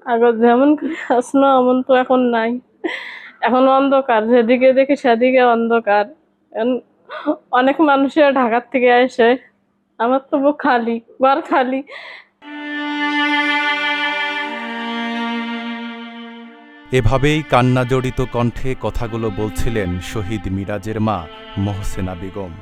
আগে যেমন করে আসলো এমন তো এখন নাই, এখন অন্ধকার, যেদিকে দেখি সেদিকে অন্ধকার। এখন অনেক মানুষের ঢাকার থেকে আসে, আমার তো বুক খালি, ঘর খালি। এভাবেই কান্নাজড়িত কণ্ঠে কথাগুলো বলছিলেন শহীদ মিরাজের মা মোহসেনা বেগম।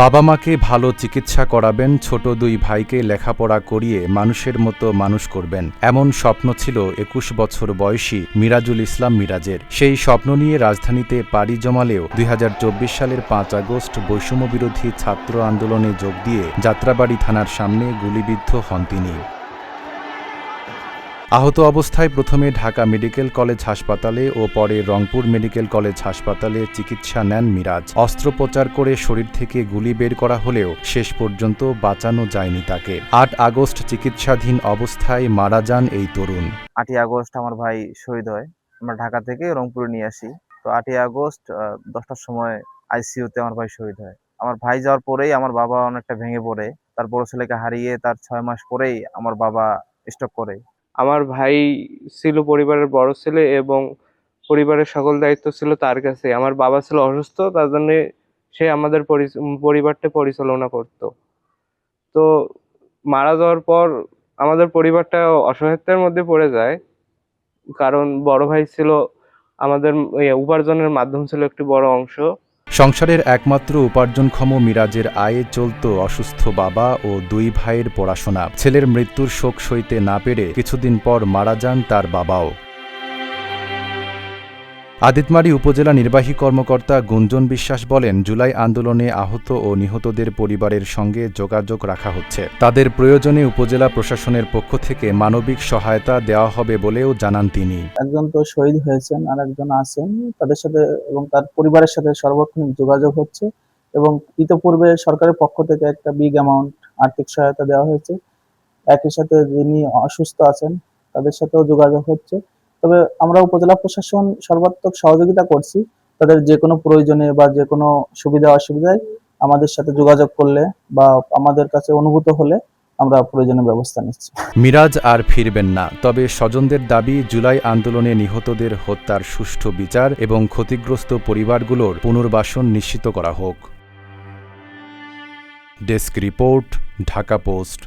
বাবা মাকে ভালো চিকিৎসা করাবেন, ছোট দুই ভাইকে লেখাপড়া করিয়ে মানুষের মতো মানুষ করবেন, এমন স্বপ্ন ছিল ২১ বছর বয়সী মিরাজুল ইসলাম মিরাজের। সেই স্বপ্ন নিয়ে রাজধানীতে পাড়ি জমালেও ২০২৪ সালের ৫ আগস্ট বৈষম্যবিরোধী ছাত্র আন্দোলনে যোগ দিয়ে যাত্রাবাড়ী থানার সামনে গুলিবিদ্ধ হন তিনি। আহত অবস্থায় প্রথমে ঢাকা মেডিকেল কলেজ হাসপাতালে ও পরে রংপুর মেডিকেল কলেজ হাসপাতালে চিকিৎসা নেন মিরাজ। অস্ত্রোপচার করে শরীর থেকে গুলি বের করা হলেও শেষ পর্যন্ত বাঁচানো যায়নি তাকে। ৮ আগস্ট চিকিৎসাধীন অবস্থায় মারা যান এই তরুণ। ৮ই আগস্ট আমার ভাই শহীদ হয়। আমরা ঢাকা থেকে রংপুরে নিয়ে আসি। তো ৮ই আগস্ট ১০টার সময় আইসিইউতে আমার ভাই শহীদ হয়। আমার ভাই যাওয়ার পরেই আমার বাবা অনেকটা ভেঙে পড়ে। তার বড় ছেলেকে হারিয়ে তার ৬ মাস পরেই আমার বাবা স্ট্রোক করে। আমার ভাই ছিল পরিবারের বড় ছেলে এবং পরিবারের সকল দায়িত্ব ছিল তার কাছে। আমার বাবা ছিল অসুস্থ, তার জন্য সে আমাদের পরিবারটা পরিচালনা করত। তো মারা যাওয়ার পর আমাদের পরিবারটা অসহায়ত্বের মধ্যে পড়ে যায়, কারণ বড় ভাই ছিল আমাদের উপার্জনের মাধ্যম, ছিল একটি বড় অংশ। সংসারের একমাত্র উপার্জনক্ষম মিরাজের আয়ে চলত অসুস্থ বাবা ও দুই ভাইয়ের পড়াশোনা। ছেলের মৃত্যুর শোক সইতে না পেরে কিছুদিন পর মারা যান তার বাবাও। আদিতমারী উপজেলা নির্বাহী কর্মকর্তা গুঞ্জন বিশ্বাস বলেন, জুলাই আন্দোলনে আহত ও নিহতদের পরিবারের সঙ্গে যোগাযোগ রাখা হচ্ছে। তাদের প্রয়োজনে উপজেলা প্রশাসনের পক্ষ থেকে মানবিক সহায়তা দেওয়া হবে বলেও জানান তিনি। একজন তো শহীদ হয়েছেন, আর একজন আছেন, তাদের সাথে এবং তার পরিবারের সাথে সর্বক্ষণ যোগাযোগ হচ্ছে এবং ইতিপূর্বে সরকারের পক্ষ থেকে একটা বিগ অ্যামাউন্ট আর্থিক সহায়তা দেওয়া হয়েছে। একই সাথে যিনি অসুস্থ আছেন তাদের সাথেও যোগাযোগ হচ্ছে। তবে আমরা উপজেলা প্রশাসন সর্বাত্মক সহযোগিতা করছি। তাদের যে কোনো প্রয়োজনে বা যে কোনো সুবিধা অসুবিধায় আমাদের সাথে যোগাযোগ করলে বা আমাদের কাছে অনুভূত হলে আমরা প্রয়োজনীয় ব্যবস্থা নিচ্ছি। মিরাজ আর ফিরবেন না, তবে স্বজনদের দাবি জুলাই আন্দোলনে নিহতদের হত্যার সুষ্ঠু বিচার এবং ক্ষতিগ্রস্ত পরিবারগুলোর পুনর্বাসন নিশ্চিত করা হোক। Desk report, Dhaka post.